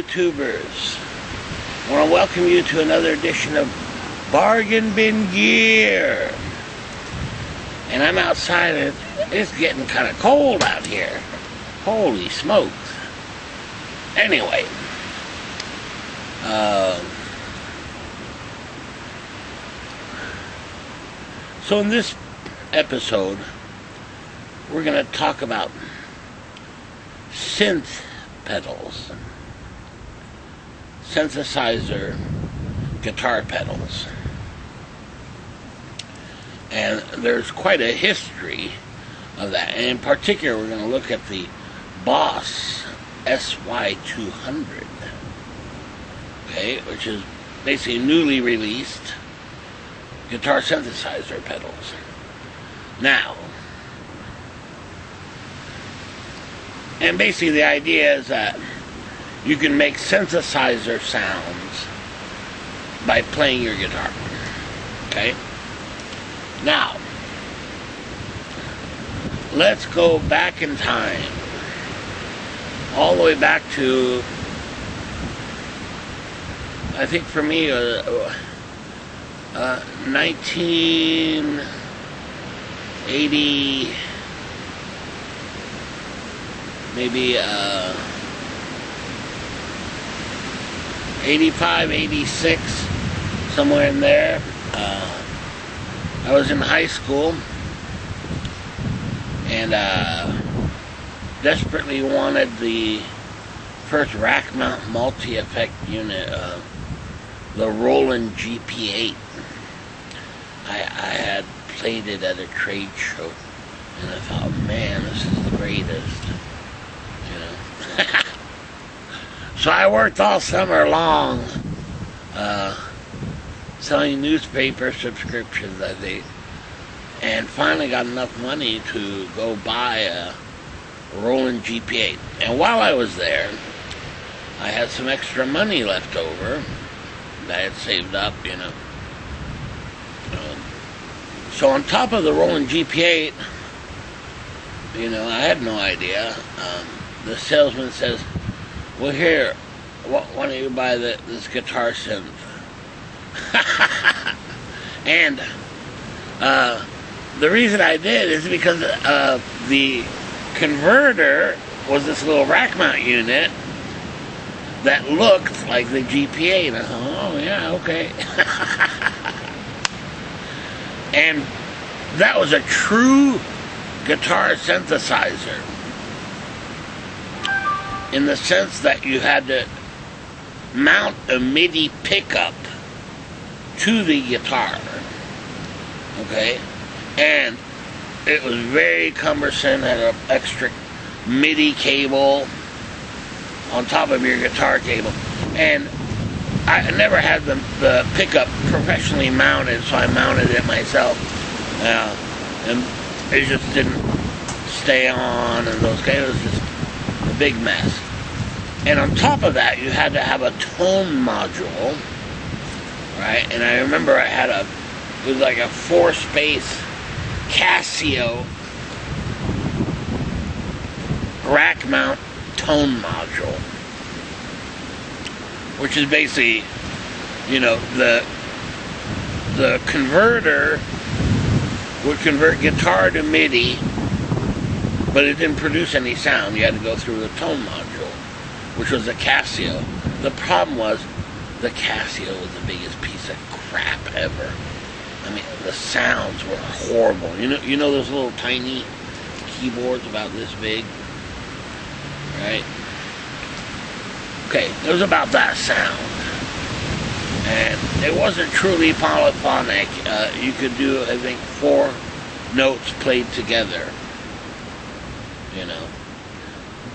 YouTubers. I want to welcome you to another edition of Bargain Bin Gear. And I'm outside and it's getting kind of cold out here. Holy smokes. Anyway. So in this episode, we're going to talk about synth pedals. Synthesizer guitar pedals. And there's quite a history of that. And in particular, we're going to look at the Boss sy-200. Okay, which is basically newly released guitar synthesizer pedals. Now, and basically the idea is that you can make synthesizer sounds by playing your guitar. Okay? Now, let's go back in time. All the way back to, I think for me, 1980, maybe 85, 86, somewhere in there. I was in high school and desperately wanted the first rack mount multi-effect unit, the Roland GP8. I had played it at a trade show and I thought, man, this is the greatest, you know. So I worked all summer long selling newspaper subscriptions, I think, and finally got enough money to go buy a Roland GP8. And while I was there, I had some extra money left over that I had saved up, you know. So on top of the Roland GP8, you know, I had no idea. The salesman says, well, here, why don't you buy this guitar synth? And the reason I did is because the converter was this little rack mount unit that looked like the GP8. And I thought, oh yeah, okay. And that was a true guitar synthesizer, in the sense that you had to mount a MIDI pickup to the guitar, okay? And it was very cumbersome, had an extra MIDI cable on top of your guitar cable. And I never had the pickup professionally mounted, so I mounted it myself. And it just didn't stay on, and those guys, it was just a big mess. And on top of that, you had to have a tone module, right? And I remember I had it was like a 4-space Casio rack mount tone module, which is basically, you know, the converter would convert guitar to MIDI, but it didn't produce any sound. You had to go through the tone module, which was a Casio. The problem was the Casio was the biggest piece of crap ever. I mean, the sounds were horrible. You know those little tiny keyboards about this big, right? Okay, it was about that sound. And it wasn't truly polyphonic. You could do, I think, 4 notes played together, you know.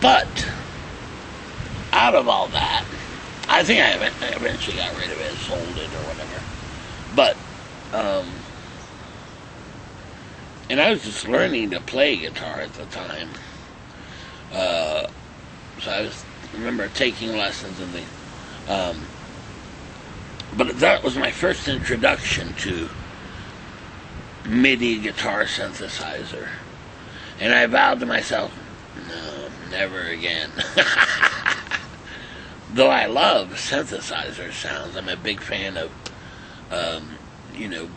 But out of all that, I think I eventually got rid of it, sold it or whatever. But, and I was just learning to play guitar at the time. So I remember taking lessons and things. But that was my first introduction to MIDI guitar synthesizer. And I vowed to myself, no, never again. though I love synthesizer sounds, I'm a big fan of, you know,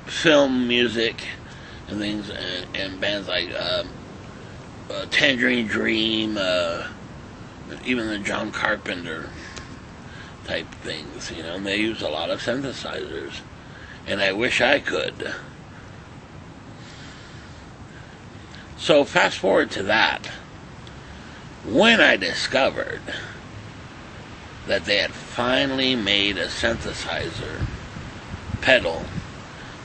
film music and things, and bands like Tangerine Dream, even the John Carpenter type things, you know, and they use a lot of synthesizers, and I wish I could. So fast forward to that. When I discovered that they had finally made a synthesizer pedal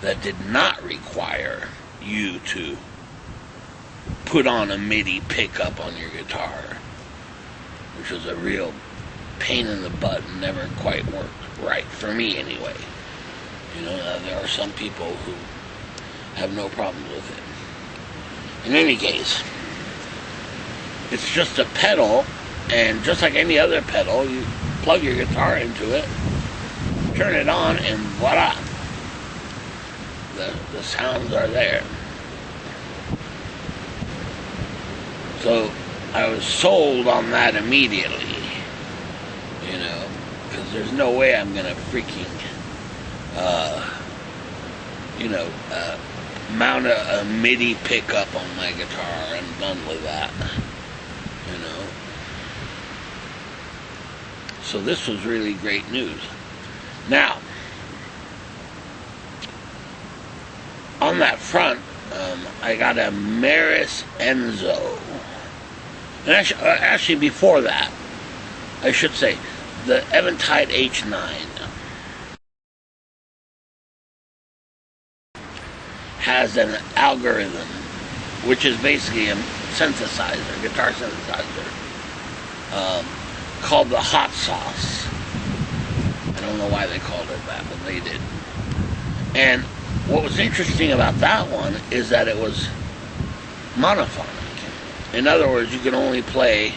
that did not require you to put on a MIDI pickup on your guitar, which was a real pain in the butt and never quite worked right, for me anyway. You know, there are some people who have no problems with it. In any case, it's just a pedal, and just like any other pedal, you plug your guitar into it, turn it on, and voila, the sounds are there. So I was sold on that immediately, you know, because there's no way I'm gonna freaking, mount a MIDI pickup on my guitar. I'm done with that, you know. So this was really great news. Now, on that front, I got a Maris Enzo. And actually before that, I should say, the Eventide H9 has an algorithm, which is basically a synthesizer, guitar synthesizer, called the Hot Sauce. I don't know why they called it that, but they did. And what was interesting about that one is that it was monophonic. In other words, you could only play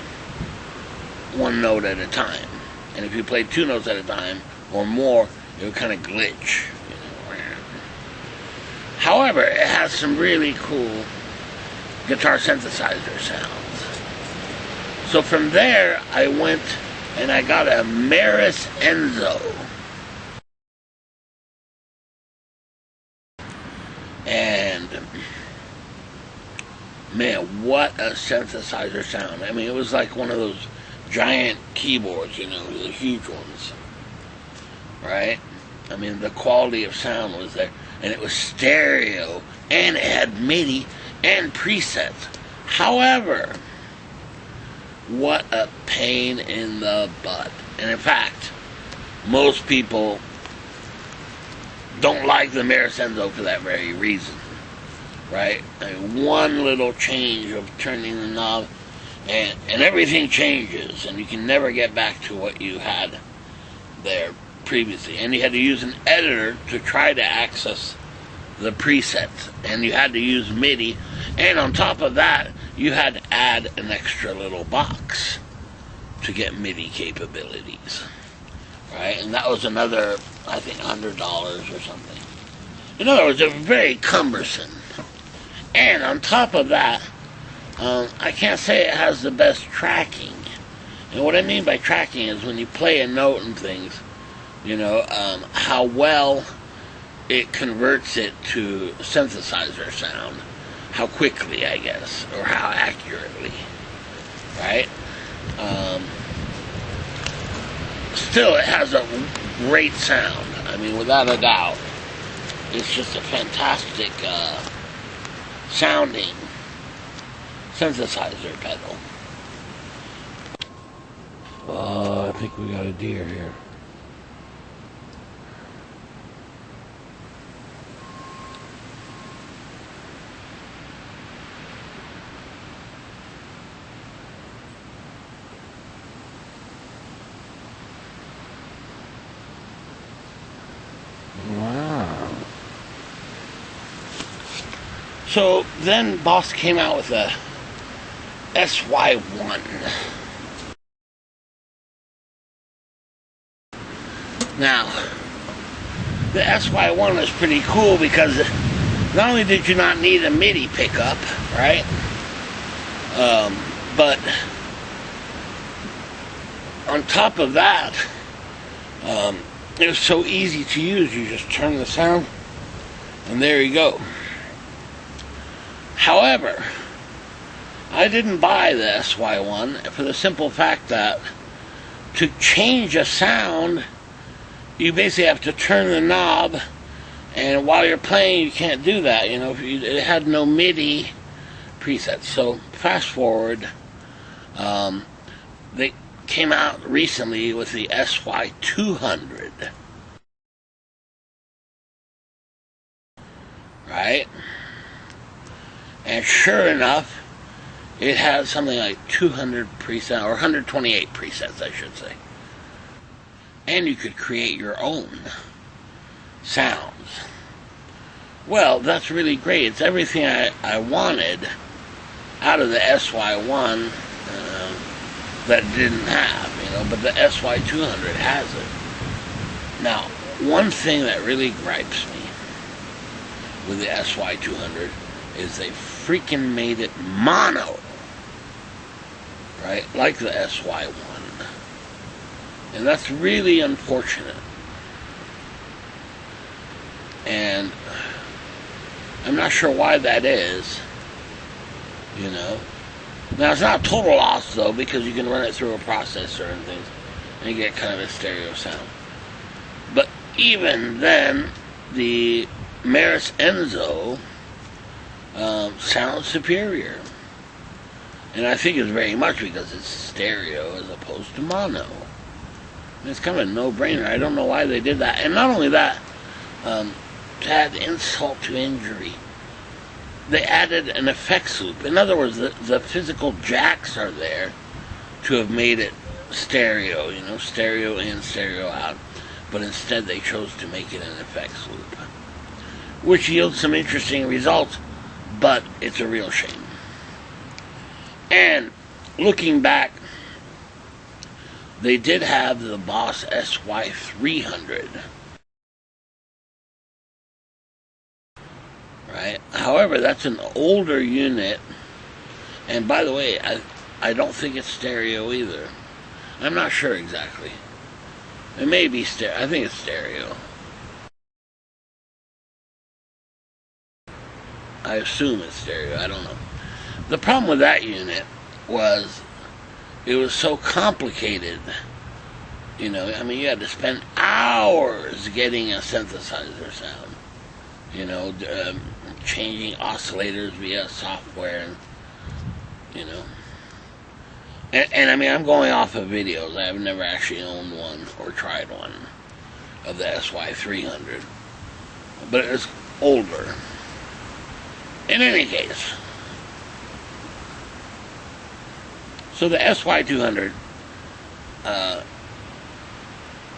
one note at a time. And if you played two notes at a time or more, it would kind of glitch. You know. However, it has some really cool guitar synthesizer sounds. So from there, I went and I got a Maris Enzo. And man, what a synthesizer sound. I mean, it was like one of those giant keyboards, you know, the huge ones, right? I mean, the quality of sound was there, and it was stereo, and it had MIDI and presets. However, what a pain in the butt. And in fact, most people don't like the Maris Enzo for that very reason, right? I mean, one little change of turning the knob, and everything changes, and you can never get back to what you had there previously. And you had to use an editor to try to access the presets, and you had to use MIDI, and on top of that, you had to add an extra little box to get MIDI capabilities, right? And that was another, I think, $100 or something. In other words, it was very cumbersome. And on top of that, I can't say it has the best tracking. And what I mean by tracking is when you play a note and things, you know, how well it converts it to synthesizer sound, how quickly, I guess, or how accurately, right? Still, it has a great sound. I mean, without a doubt, it's just a fantastic sounding synthesizer pedal. I think we got a deer here. Wow. So then Boss came out with a sy-1. Now, the sy-1 is pretty cool because not only did you not need a MIDI pickup, right? But on top of that, it was so easy to use. You just turn the sound, and there you go. However, I didn't buy the SY-1 for the simple fact that to change a sound, you basically have to turn the knob, and while you're playing, you can't do that. You know, it had no MIDI presets. So fast forward, they came out recently with the sy-200, right? And sure enough, it has something like 200 presets, or 128 presets, I should say. And you could create your own sounds. Well, that's really great. It's everything I wanted out of the SY-1 that it didn't have, you know, but the sy-200 has it. Now, one thing that really gripes me with the sy-200 is they freaking made it mono, right, like the sy-1, and that's really unfortunate. And I'm not sure why that is, you know. Now, it's not a total loss, though, because you can run it through a processor and things, and you get kind of a stereo sound. But even then, the Meris Enzo sounds superior. And I think it's very much because it's stereo as opposed to mono. And it's kind of a no-brainer. I don't know why they did that. And not only that, to add insult to injury, they added an effects loop. In other words, the physical jacks are there to have made it stereo, you know, stereo in, stereo out. But instead they chose to make it an effects loop, which yields some interesting results, but it's a real shame. And looking back, they did have the Boss sy-300. Right? However, that's an older unit, and by the way, I don't think it's stereo either. I'm not sure exactly. It may be stereo. I think it's stereo. I assume it's stereo. I don't know. The problem with that unit was it was so complicated. You know, I mean, you had to spend hours getting a synthesizer sound. You know, changing oscillators via software, and, you know. And I mean, I'm going off of videos. I've never actually owned one or tried one of the sy-300. But it's older. In any case, so the sy-200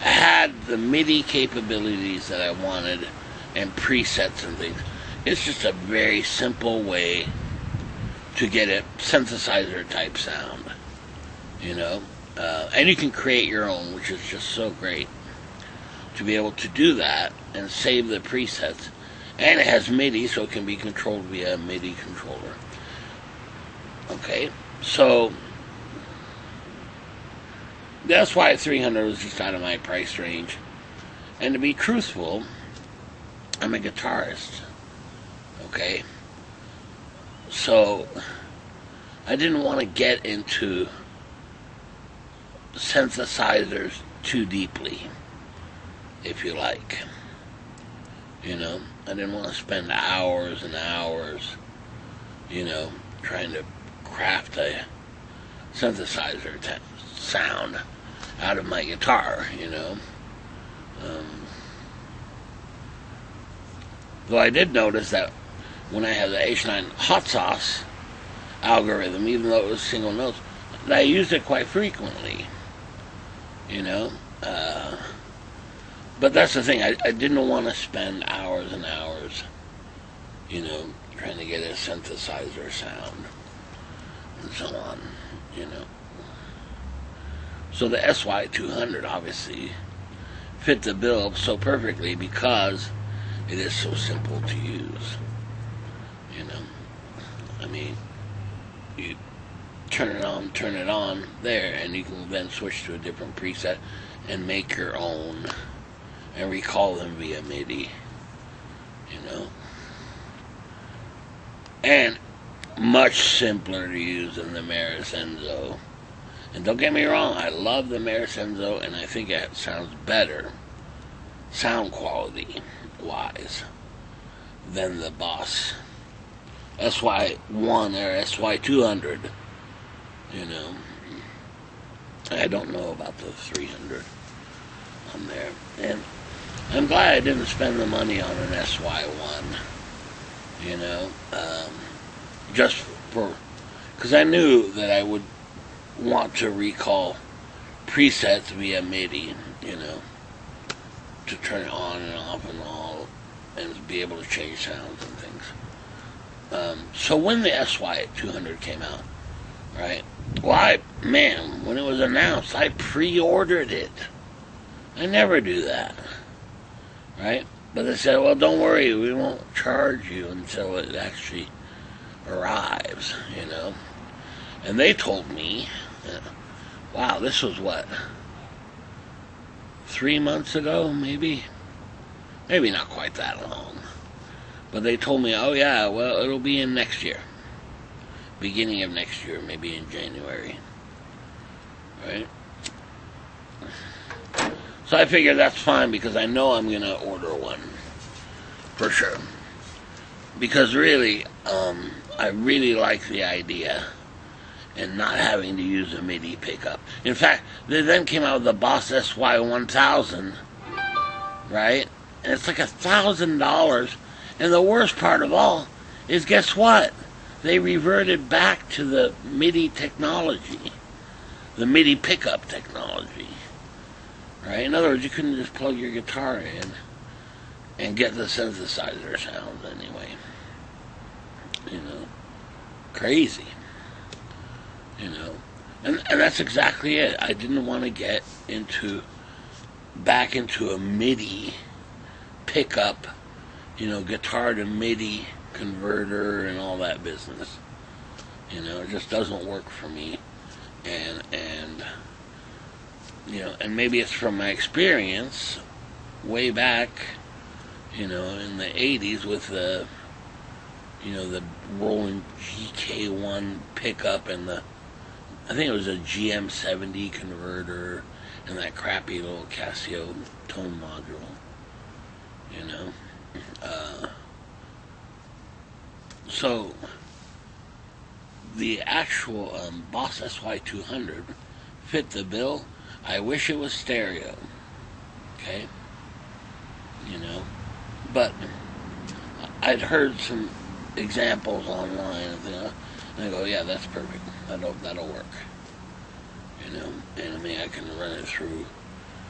had the MIDI capabilities that I wanted and presets and things. It's just a very simple way to get a synthesizer type sound, you know, and you can create your own, which is just so great to be able to do that and save the presets. And it has MIDI, so it can be controlled via a MIDI controller. Okay, so the sy-300 was just out of my price range. And to be truthful, I'm a guitarist. Okay, so I didn't want to get into synthesizers too deeply, if you like. You know, I didn't want to spend hours and hours, you know, trying to craft a synthesizer sound out of my guitar, you know. Though I did notice that when I had the H9 hot sauce algorithm, even though it was single notes, that I used it quite frequently, you know. But that's the thing, I didn't want to spend hours and hours, you know, trying to get a synthesizer sound and so on, you know. So the sy-200 obviously fit the bill so perfectly because it is so simple to use, you know. I mean, you turn it on there, and you can then switch to a different preset and make your own and recall them via MIDI, you know. And much simpler to use than the Enzo. And don't get me wrong, I love the Enzo, and I think it sounds better, sound quality wise, than the Boss sy-1 or sy-200. You know, I don't know about the 300 on there, and I'm glad I didn't spend the money on an sy-1. You know, just for, because I knew that I would want to recall presets via MIDI, you know, to turn it on and off and all, and be able to change sounds and things. So when the sy-200 came out, right, well, when it was announced, I pre-ordered it. I never do that, right? But they said, well, don't worry, we won't charge you until it actually arrives, you know. And they told me, wow, this was what, 3 months ago, maybe? Maybe not quite that long. But they told me, oh yeah, well, it'll be in next year. Beginning of next year, maybe in January. Right? So I figured that's fine, because I know I'm going to order one. For sure. Because really, I really like the idea and not having to use a MIDI pickup. In fact, they then came out with the Boss sy-1000, right? And it's like $1,000. And the worst part of all is, guess what? They reverted back to the MIDI technology, the MIDI pickup technology, right? In other words, you couldn't just plug your guitar in and get the synthesizer sounds anyway. You know, crazy. You know, and that's exactly it. I didn't want to get back into a MIDI pickup, you know, guitar to MIDI converter and all that business. You know, it just doesn't work for me. And you know, and maybe it's from my experience way back, you know, in the 80s with the, you know, the rolling GK1 pickup and I think it was a GM70 converter and that crappy little Casio tone module, you know. So the actual Boss sy-200 fit the bill. I wish it was stereo, okay, you know, but I'd heard some examples online, and I go, yeah, that's perfect. That'll work. You know, and I mean, I can run it through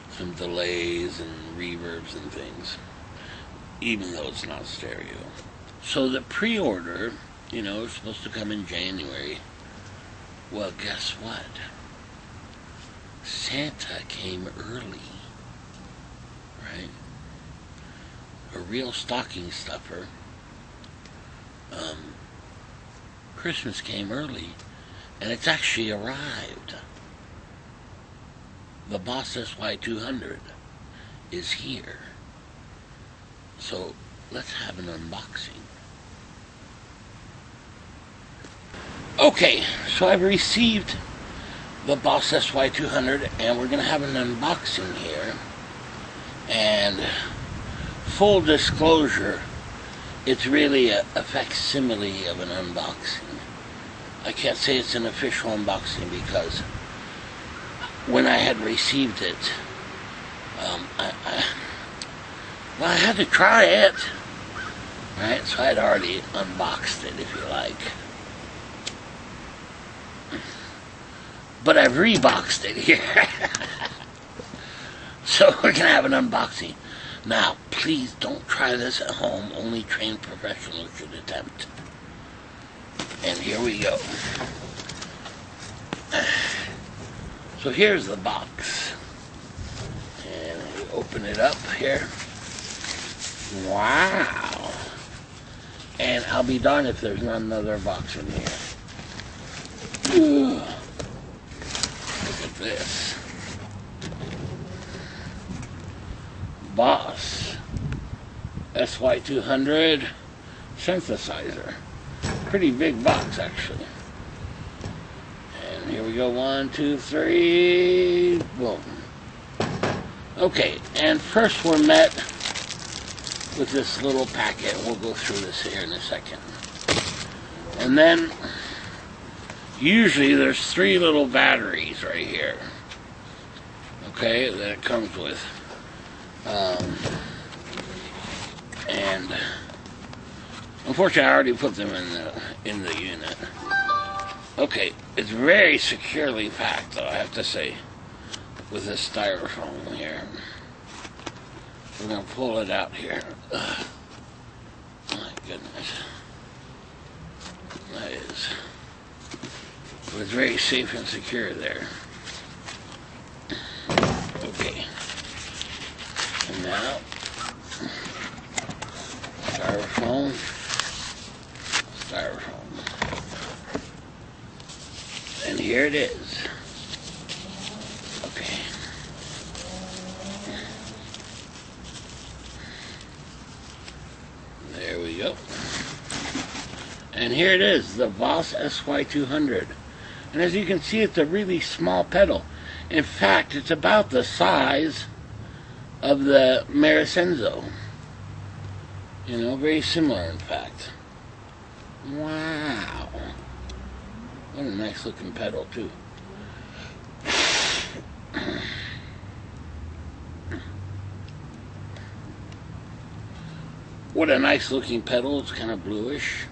some delays and reverbs and things, even though it's not stereo. So the pre-order, you know, is supposed to come in January. Well, guess what? Santa came early, right? A real stocking stuffer. Christmas came early, and it's actually arrived. The Boss sy-200 is here. So let's have an unboxing. Okay, so I've received the Boss sy-200, and we're going to have an unboxing here. And full disclosure, it's really a facsimile of an unboxing. I can't say it's an official unboxing because when I had received it, I had to try it, right? So I'd already unboxed it, if you like. But I've reboxed it here. So we're going to have an unboxing. Now, please don't try this at home. Only trained professionals should attempt. And here we go. So here's the box. And we open it up here. Wow. And I'll be darned if there's not another box in here. Ooh. Look at this. Boss sy-200 synthesizer. Pretty big box, actually. And here we go. 1, 2, 3. Boom. Okay, and first we're met with this little packet. We'll go through this here in a second. And then usually there's 3 little batteries right here. Okay, that it comes with. And unfortunately I already put them in the unit. Okay, it's very securely packed though, I have to say, with this styrofoam here. We're going to pull it out here. Ugh. My goodness. That is. It was very safe and secure there. Okay. And now, styrofoam. And here it is. Okay. There we go. And here it is, the Boss sy-200. And as you can see, it's a really small pedal. In fact, it's about the size of the Marisenzo. You know, very similar, in fact. Wow. What a nice looking pedal, too. What a nice looking pedal. It's kind of bluish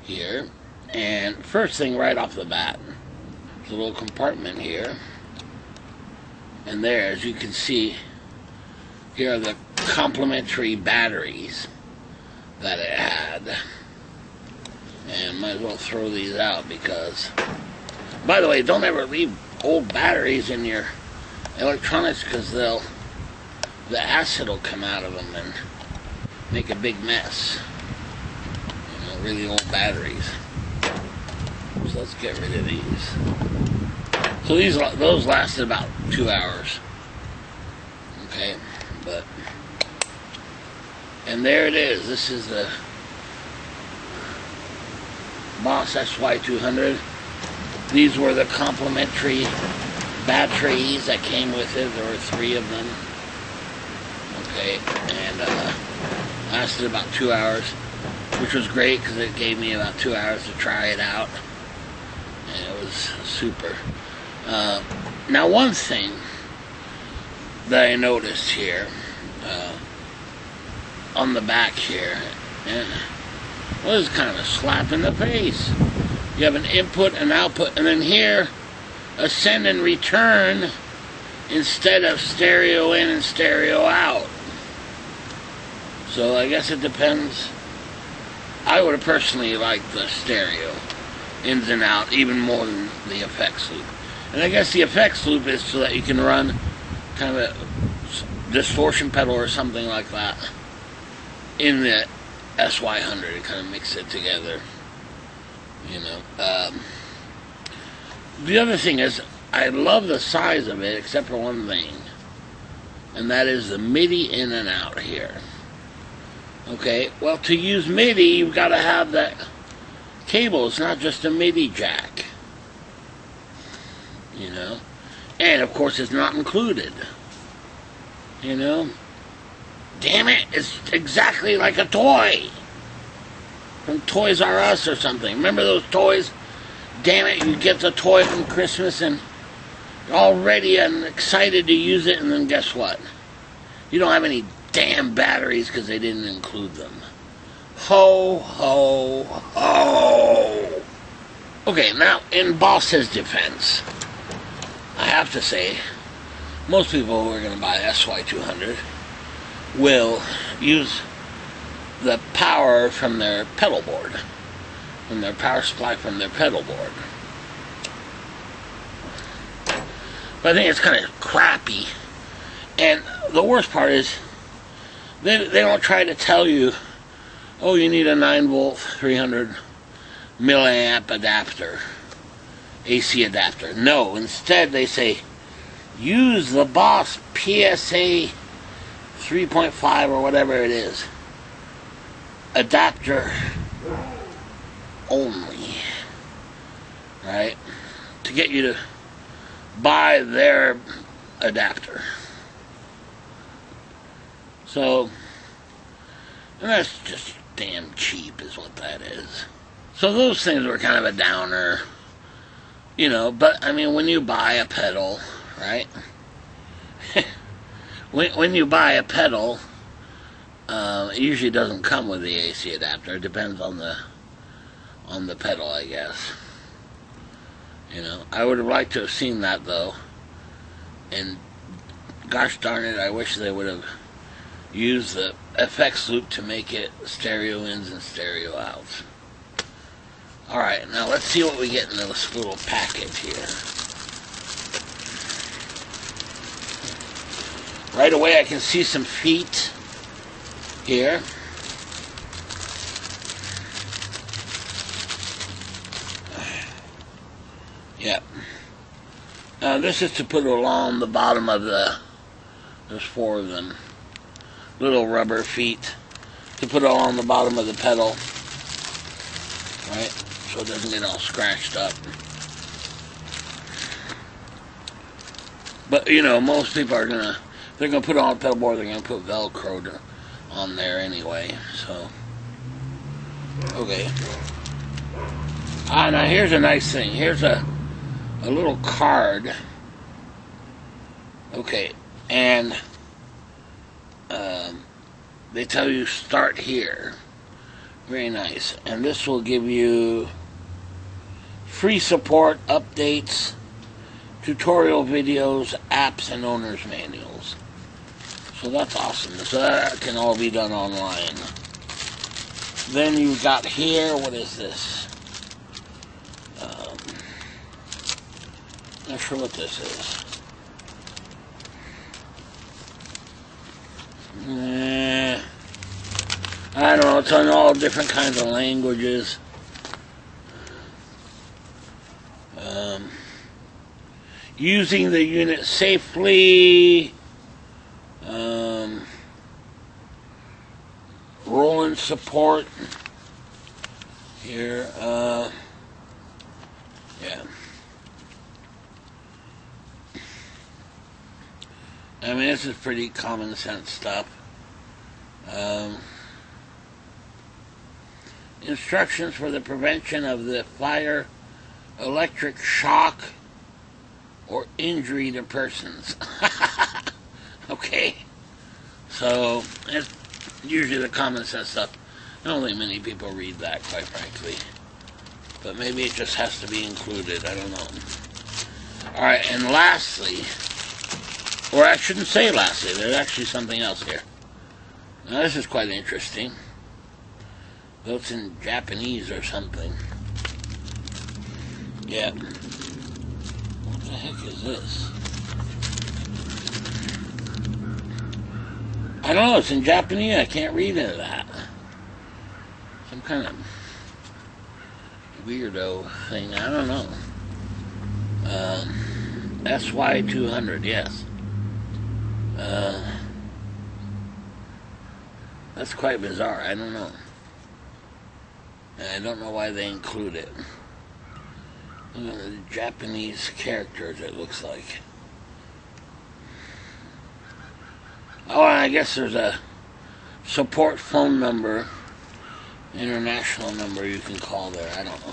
here. And first thing right off the bat, there's a little compartment here. And there, as you can see, here are the complimentary batteries that it had. And might as well throw these out because, by the way, don't ever leave old batteries in your electronics because the acid will come out of them and make a big mess. You know, really old batteries. So let's get rid of these. So those lasted about 2 hours. Okay, and there it is. This is the Boss sy-200. These were the complimentary batteries that came with it. There were 3 of them. Okay, and lasted about 2 hours, which was great because it gave me about 2 hours to try it out. And it was super. Now, one thing that I noticed here on the back here, and well, this is kind of a slap in the face. You have an input and output, and then here, a send and return instead of stereo in and stereo out. So I guess it depends. I would have personally liked the stereo ins and out even more than the effects loop. And I guess the effects loop is so that you can run kind of a distortion pedal or something like that in the sy-100 and kind of mix it together. You know. The other thing is, I love the size of it except for one thing, and that is the MIDI in and out here. Okay, well, to use MIDI, you've got to have that cable. It's not just a MIDI jack. You know? And, of course, it's not included. You know? Damn it, it's exactly like a toy. From Toys R Us or something. Remember those toys? Damn it, you get the toy from Christmas and you're all ready and excited to use it, and then guess what? You don't have any damn batteries because they didn't include them. Ho, ho, ho. Okay, now, in Boss's defense, I have to say, most people who are going to buy sy-200 will use the power from their pedal board, from their power supply from their pedal board. But I think it's kind of crappy. And the worst part is, they don't try to tell you, oh, you need a 9 volt, 300 milliamp adapter. AC adapter. No, instead they say use the Boss PSA 3.5 or whatever it is adapter only, right? To get you to buy their adapter. So, and that's just damn cheap is what that is. So those things were kind of a downer, you know, but I mean when you buy a pedal, right? when you buy a pedal, it usually doesn't come with the AC adapter. It depends on the pedal, I guess. You know, I would have liked to have seen that though, and gosh darn it, I wish they would have used the FX loop to make it stereo ins and stereo outs. Alright, now let's see what we get in this little package here. Right away I can see some feet here. Yep. Now this is to put along the bottom of there's 4 of them, little rubber feet to put along the bottom of the pedal, right, so it doesn't get all scratched up. But you know, most people are they're gonna put it on a pedal board, they're gonna put Velcro on there anyway, so okay. Now here's a nice thing. Here's a little card. Okay, and they tell you start here. Very nice. And this will give you free support, updates, tutorial videos, apps, and owner's manuals. So that's awesome. So that can all be done online. Then you've got here, what is this? Not sure what this is. I don't know, it's on all different kinds of languages. Using the unit safely. Rolling support. Here, yeah. I mean, this is pretty common sense stuff. Instructions for the prevention of the fire, electric shock, or injury to persons. Okay. So, it's usually the common sense stuff. I don't think many people read that, quite frankly. But maybe it just has to be included. I don't know. Alright, and lastly, or I shouldn't say lastly, there's actually something else here. Now this is quite interesting. Though it's in Japanese or something. Yeah. What the heck is this? I don't know, it's in Japanese, I can't read into that. Some kind of weirdo thing, I don't know. sy-200, yes. That's quite bizarre, I don't know. And I don't know why they include it. Look at the Japanese characters, it looks like. Oh, and I guess there's a support phone number, international number you can call there. I don't know.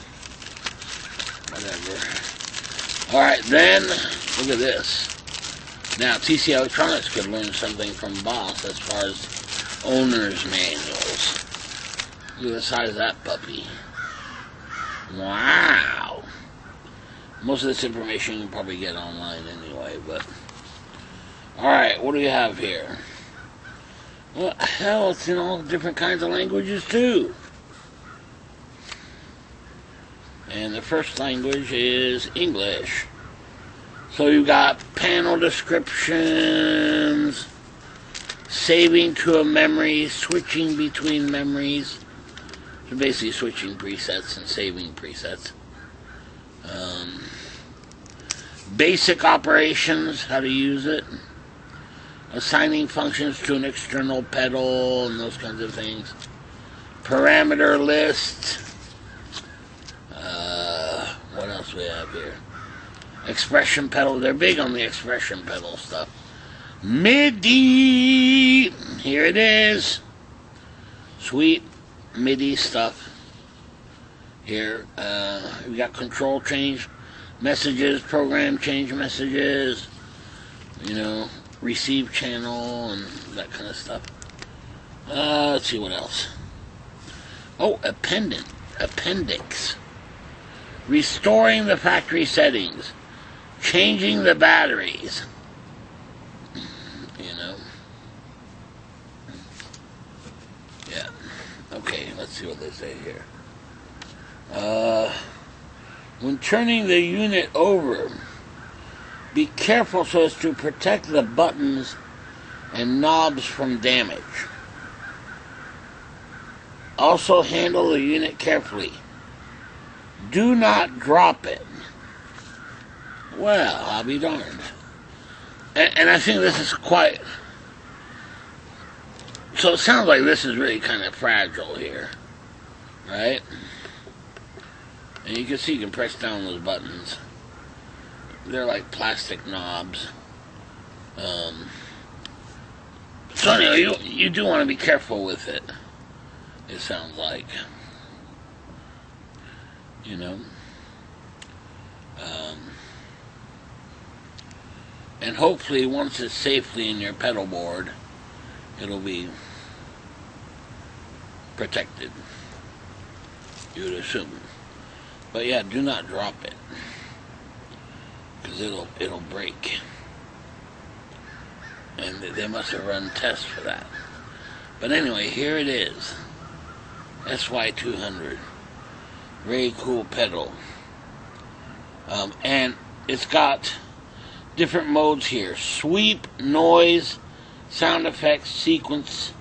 Whatever. Alright, then, look at this. Now, TC Electronics could learn something from Boss as far as owner's manuals. Look at the size of that puppy. Wow. Most of this information you can probably get online anyway, but... Alright, what do we have here? Well, hell, it's in all different kinds of languages, too. And the first language is English. So you got panel descriptions, saving to a memory, switching between memories. So basically switching presets and saving presets. Basic operations, how to use it. Assigning functions to an external pedal and those kinds of things. Parameter list. What else we have here? Expression pedal. They're big on the expression pedal stuff. MIDI. Here it is. Sweet MIDI stuff. Here we got control change messages, program change messages. You know, receive channel and that kind of stuff. Let's see what else. Oh, appendix. Restoring the factory settings. Changing the batteries. You know. Yeah. Okay, let's see what they say here. When turning the unit over, be careful so as to protect the buttons and knobs from damage. Also handle the unit carefully. Do not drop it. Well, I'll be darned. And I think this is quite... So it sounds like this is really kind of fragile here. Right? And you can see you can press down those buttons. They're like plastic knobs. So anyway, you do want to be careful with it. It sounds like. You know. And hopefully once it's safely in your pedal board, it'll be protected. You would assume. But yeah, do not drop it. Because it'll break. And they must have run tests for that. But anyway, here it is. sy-200. Very cool pedal. And it's got different modes here. Sweep, noise, sound effects, sequences,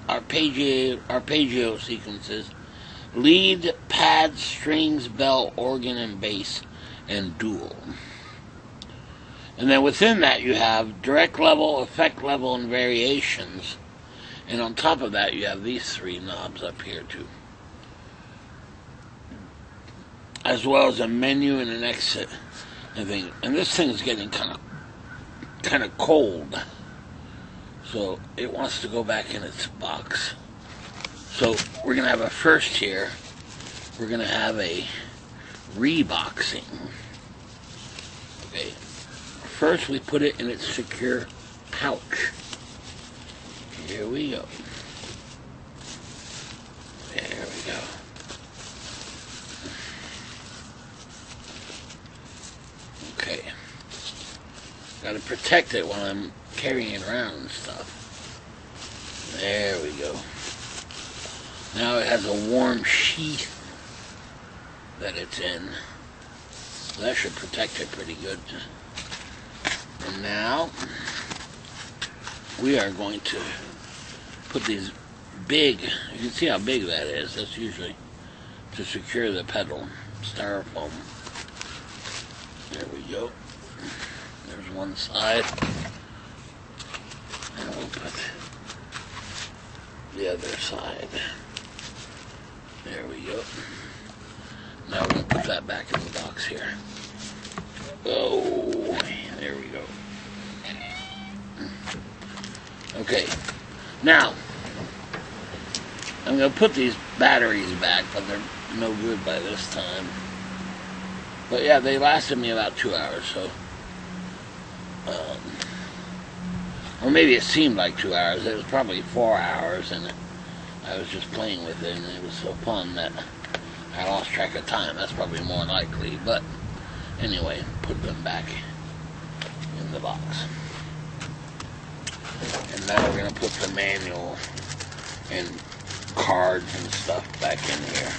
arpeggio sequences, lead, pad, strings, bell, organ, and bass, and dual. And then within that you have direct level, effect level, and variations. And on top of that you have these three knobs up here too. As well as a menu and an exit. And this thing is getting kind of cold. So it wants to go back in its box. So we're going to have a first here. We're going to have a reboxing. Okay. First we put it in its secure pouch. Here we go. There we go. Okay. Got to protect it while I'm carrying it around and stuff. There we go. Now it has a warm sheath that it's in. So that should protect it pretty good. And now we are going to put these big, you can see how big that is. That's usually to secure the pedal. Styrofoam. There we go. There's one side. And we'll put the other side. There we go. Now we'll put that back in the box here. Oh, there we go. Okay. Now, I'm going to put these batteries back, but they're no good by this time. But yeah, they lasted me about 2 hours, so... or maybe it seemed like 2 hours. It was probably 4 hours, and I was just playing with it, and it was so fun that I lost track of time. That's probably more likely, but anyway, put them back in the box. And now we're going to put the manual and cards and stuff back in here.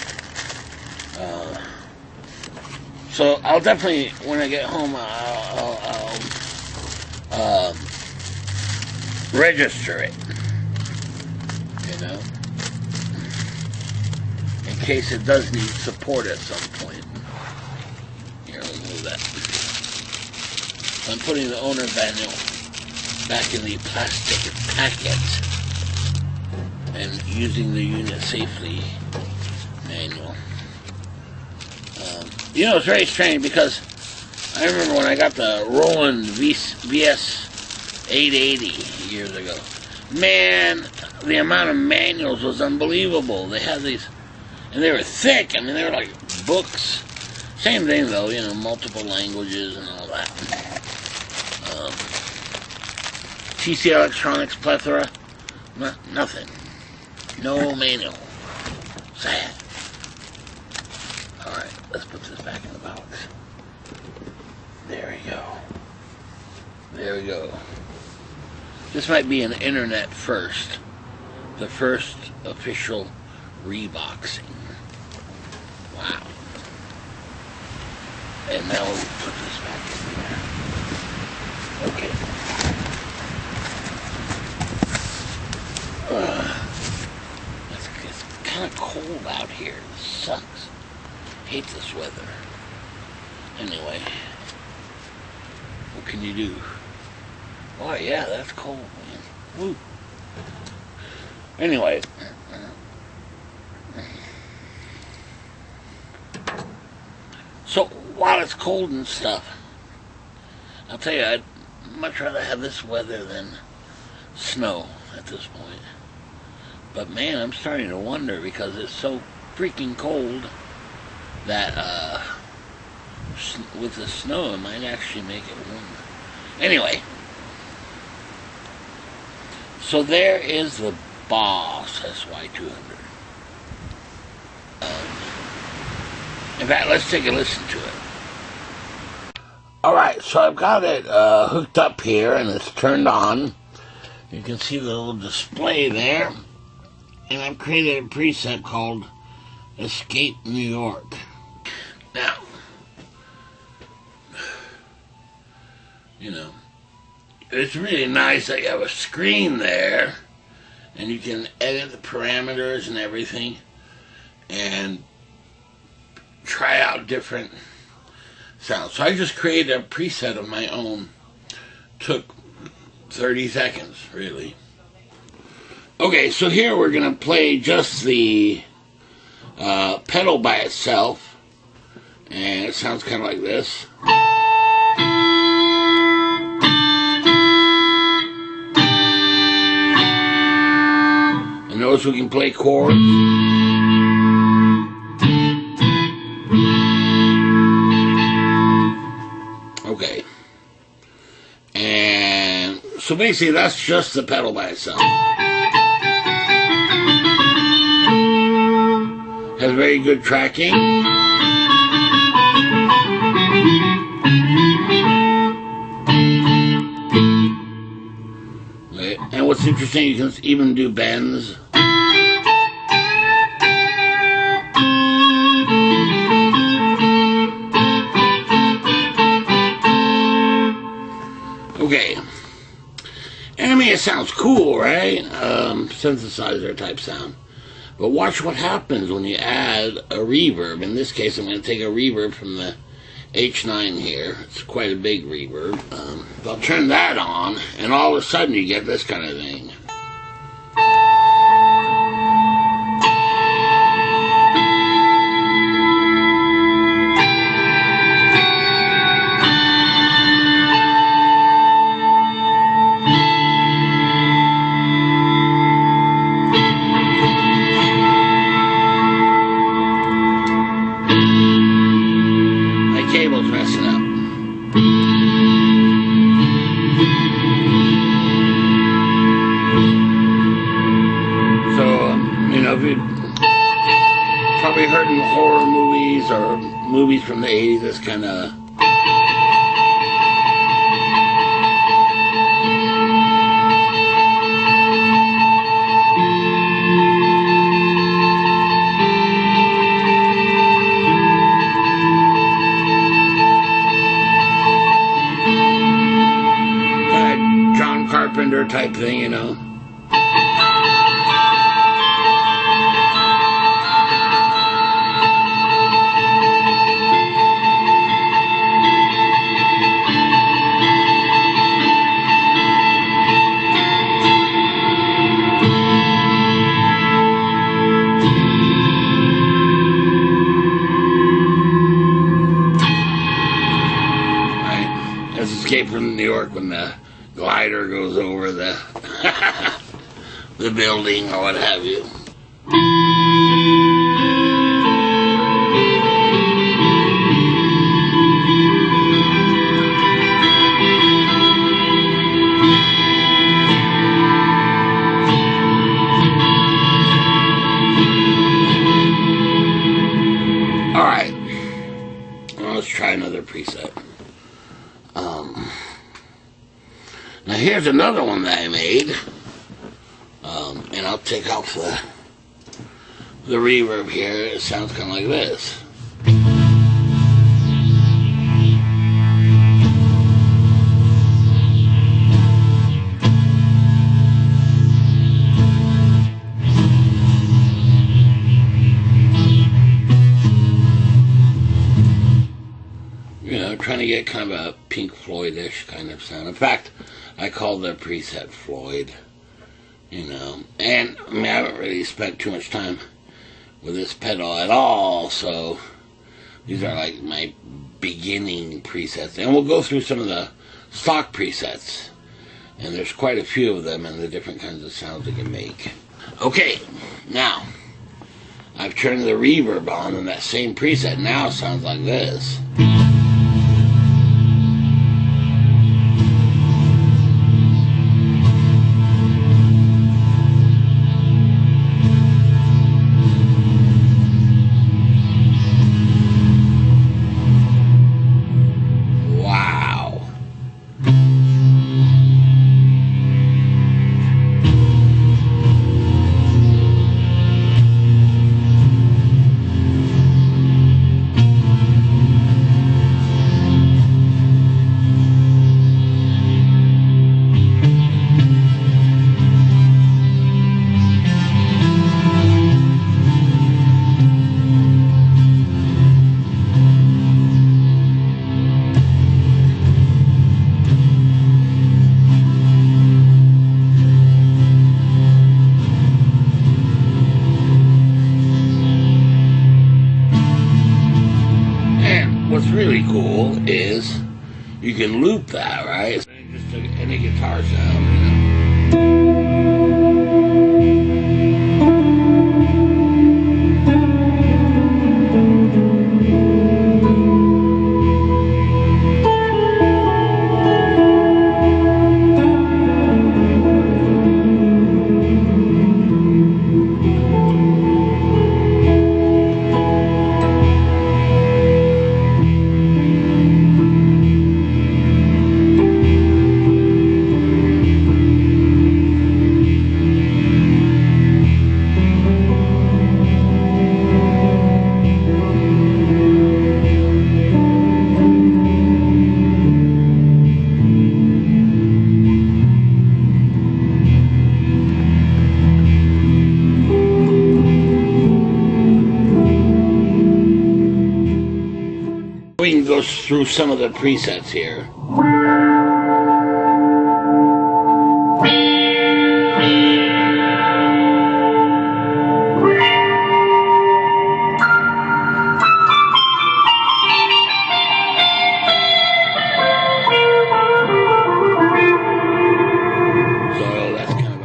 So I'll definitely, when I get home, I'll register it, you know, in case it does need support at some point. Here, let's move that. I'm putting the owner's manual back in the plastic packet and using the unit safely manual. You know, it's very strange because I remember when I got the Roland VS 880 years ago. Man, the amount of manuals was unbelievable. They had these, and they were thick. I mean, they were like books. Same thing though, you know, multiple languages and all that. TC Electronics plethora, nothing. No manual. Sad. Alright, let's put this back in the box. There we go. There we go. This might be an internet first. The first official reboxing. Wow. And now we'll put this back in there. Okay. It's kind of cold out here. This sucks. Hate this weather. Anyway. What can you do? Oh yeah, that's cold, man. Woo. Anyway. So, while it's cold and stuff, I'll tell you, I'd much rather have this weather than snow at this point. But man, I'm starting to wonder because it's so freaking cold that with the snow it might actually make it warmer. Anyway, so there is the Boss sy-200. In fact, let's take a listen to it. Alright, so I've got it hooked up here and it's turned on. You can see the little display there. And I've created a preset called Escape New York. Now, you know, it's really nice that you have a screen there and you can edit the parameters and everything and try out different sounds. So I just created a preset of my own. Took 30 seconds, really. Okay, so here we're going to play just the pedal by itself. And it sounds kind of like this. And notice we can play chords. Okay. And so basically that's just the pedal by itself. Has very good tracking. Okay. And what's interesting, you can even do bends. Okay. And I mean, it sounds cool, right? Synthesizer type sound. But watch what happens when you add a reverb. In this case, I'm going to take a reverb from the H9 here. It's quite a big reverb. I'll turn that on, and all of a sudden you get this kind of thing. Cable's messing up. So, you know, if you've probably heard in horror movies or movies from the 80s, this kind of Carpenter type thing, you know. Escape from New York when the glider goes over the the building or what have you. Alright, well, let's try another preset. Now here's another one that I made, and I'll take off the reverb here. It sounds kind of like this. You know, trying to get kind of a Pink Floyd-ish kind of sound. In fact, I call the preset Floyd, you know. And, I mean, I haven't really spent too much time with this pedal at all, so these are like my beginning presets. And we'll go through some of the stock presets. And there's quite a few of them and the different kinds of sounds they can make. Okay, now, I've turned the reverb on, and that same preset now sounds like this. What's really cool is you can loop that, right? Just any guitar sound, you know. We can go through some of the presets here. So that's kind of a...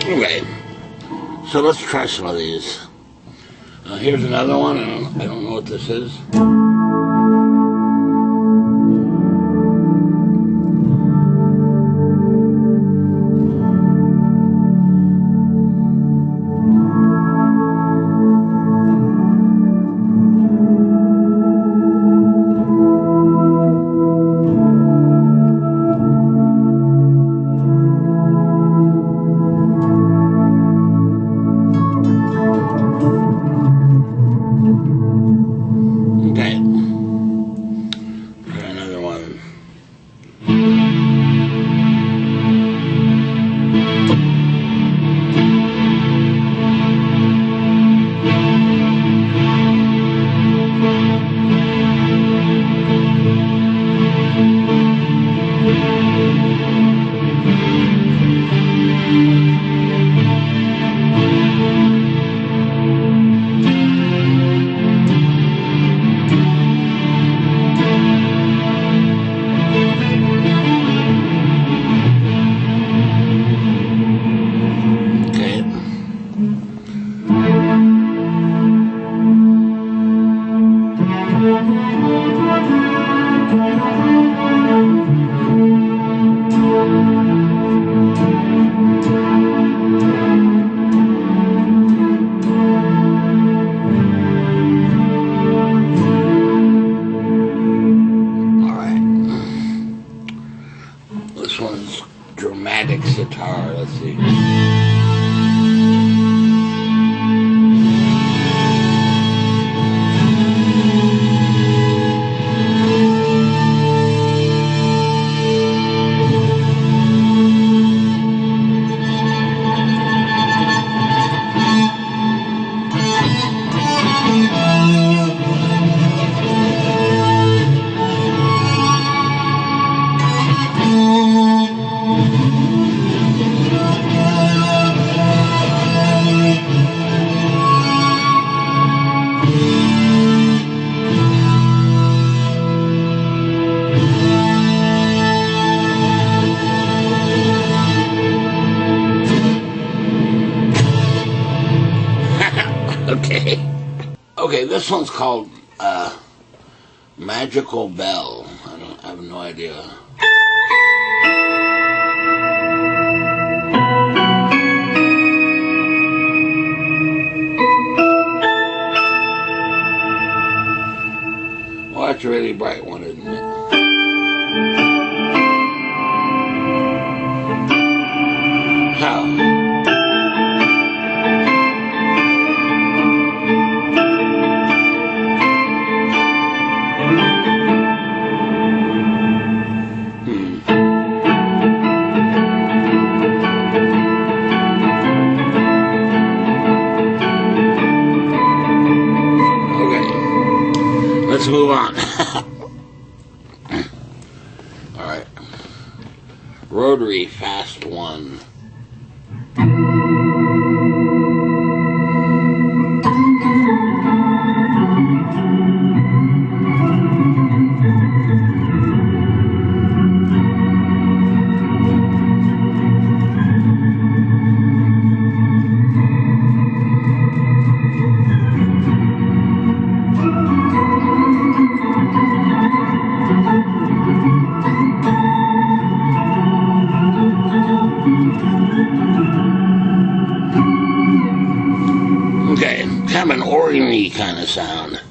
Okay, so let's try some of these. Here's another one. I don't know what this is. guitar. Let's see. Okay, this one's called Magical Bell. I have no idea. Well, that's a really bright one, isn't it? How? Let's move on. All right. Rotary fast one. Okay, kind of an organ-y kind of sound.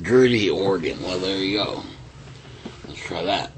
Dirty organ. Well, there you go. Let's try that.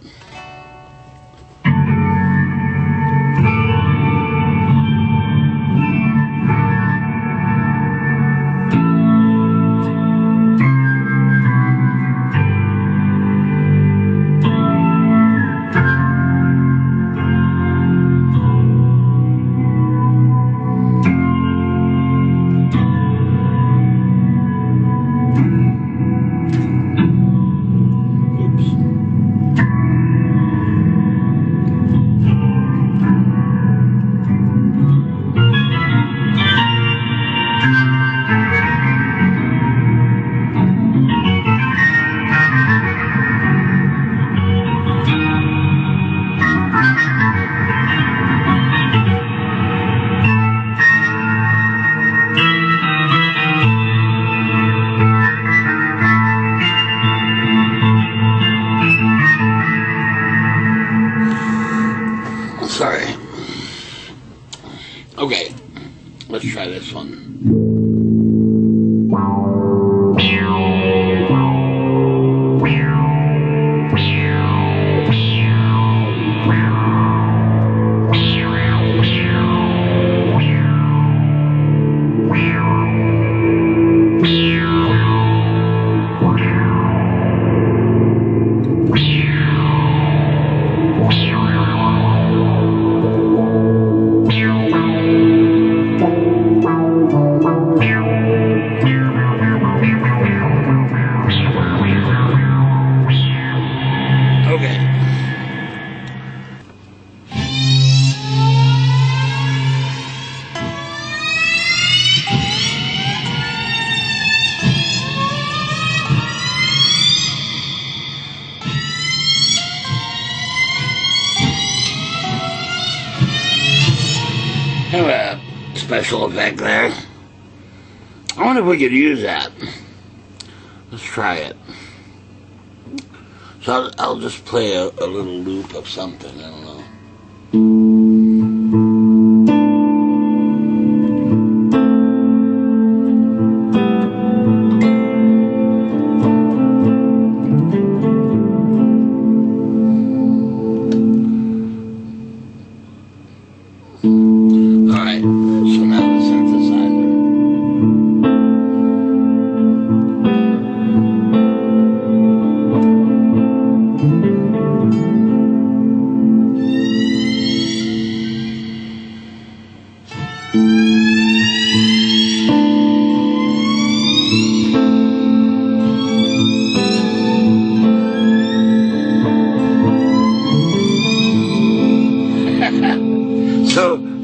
Sorry. Okay, let's try this one. Have a special effect there. I wonder if we could use that. Let's try it. So I'll just play a little loop of something, I don't know.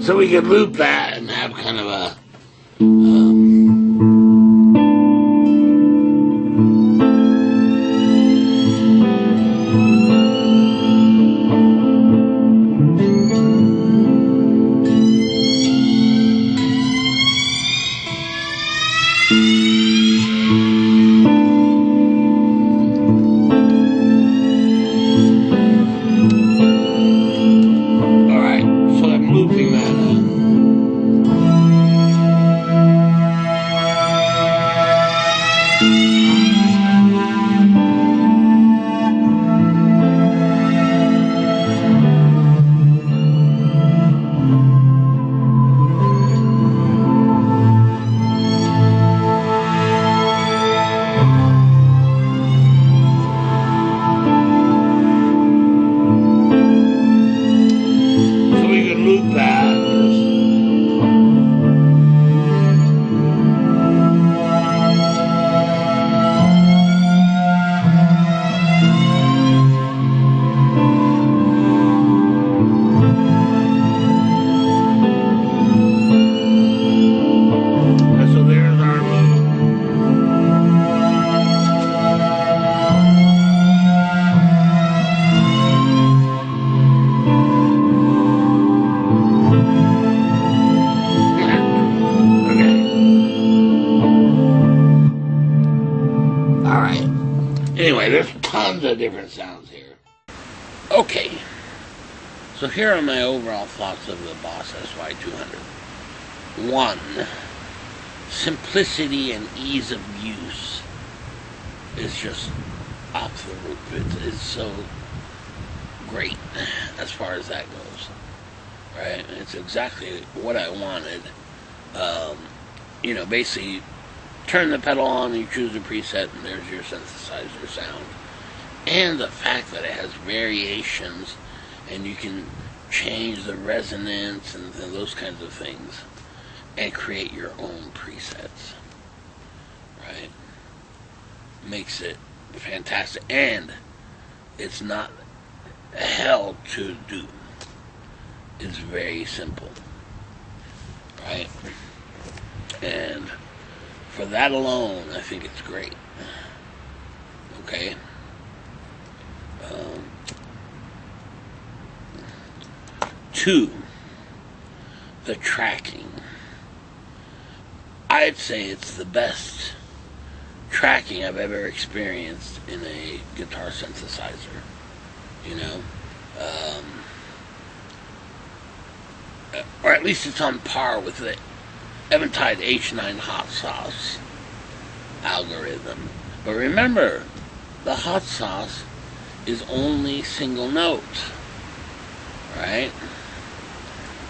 So we could loop that and have kind of a anyway, there's tons of different sounds here. Okay, so here are my overall thoughts of the Boss sy-200. 1. Simplicity and ease of use is just off the roof. It's so great as far as that goes, right? It's exactly what I wanted. Basically, turn the pedal on, you choose a preset, and there's your synthesizer sound. And the fact that it has variations, and you can change the resonance and those kinds of things, and create your own presets, right? Makes it fantastic, and it's not hell to do. It's very simple, right? And for that alone, I think it's great. Okay. 2, the tracking. I'd say it's the best tracking I've ever experienced in a guitar synthesizer. Or at least it's on par with the Eventide H9 hot sauce algorithm. But remember, the hot sauce is only single notes, right?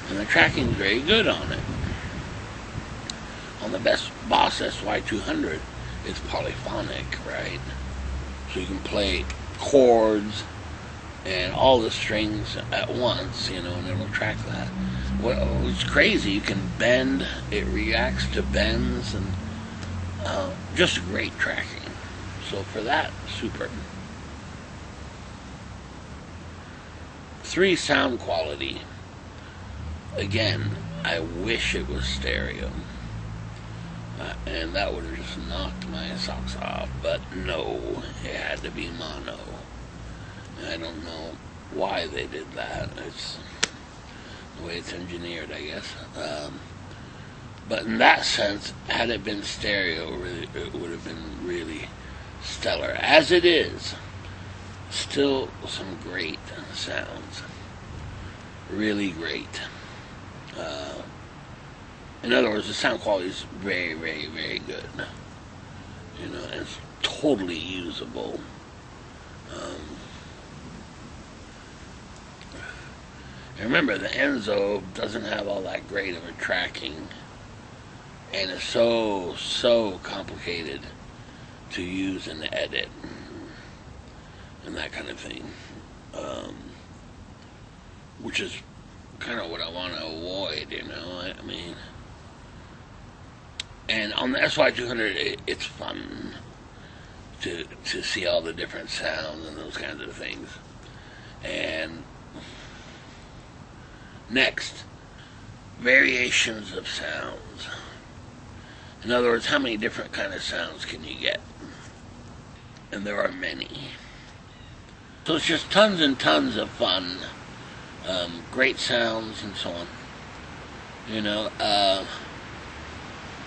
And the tracking is very good on it. On the best Boss sy-200, it's polyphonic, right? So you can play chords and all the strings at once, and it'll track that. What's crazy, you can bend, it reacts to bends, and just great tracking. So for that, super. 3, sound quality. Again, I wish it was stereo. And that would have just knocked my socks off, but no, it had to be mono. And I don't know why they did that. It's the way it's engineered, I guess. But in that sense, had it been stereo, it would have been really stellar. As it is, still some great sounds. Really great. In other words, the sound quality is very, very, very good. It's totally usable. And remember, the Enzo doesn't have all that great of a tracking, and it's so complicated to use and edit and that kind of thing, which is kind of what I want to avoid, I mean. And on the sy-200, it's fun to see all the different sounds and those kinds of things. And next, variations of sounds. In other words, how many different kind of sounds can you get? And there are many. So it's just tons and tons of fun. Great sounds and so on.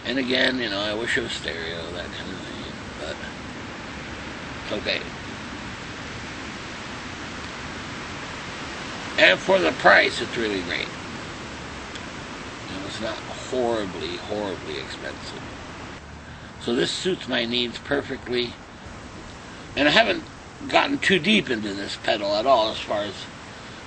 And again, I wish it was stereo, that kind of thing, but it's okay. And for the price, it's really great. It's not horribly, horribly expensive. So this suits my needs perfectly. And I haven't gotten too deep into this pedal at all as far as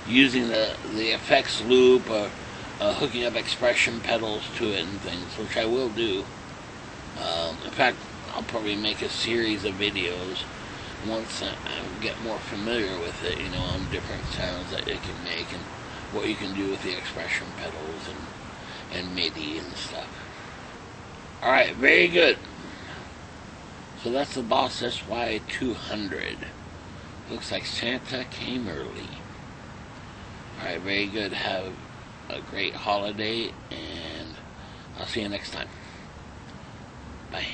using the effects loop or hooking up expression pedals to it and things, which I will do. In fact, I'll probably make a series of videos once I get more familiar with it, on different sounds that it can make and what you can do with the expression pedals and MIDI and stuff. Alright, very good. So that's the Boss sy-200. Looks like Santa came early. Alright, very good. Have a great holiday, and I'll see you next time. Bye.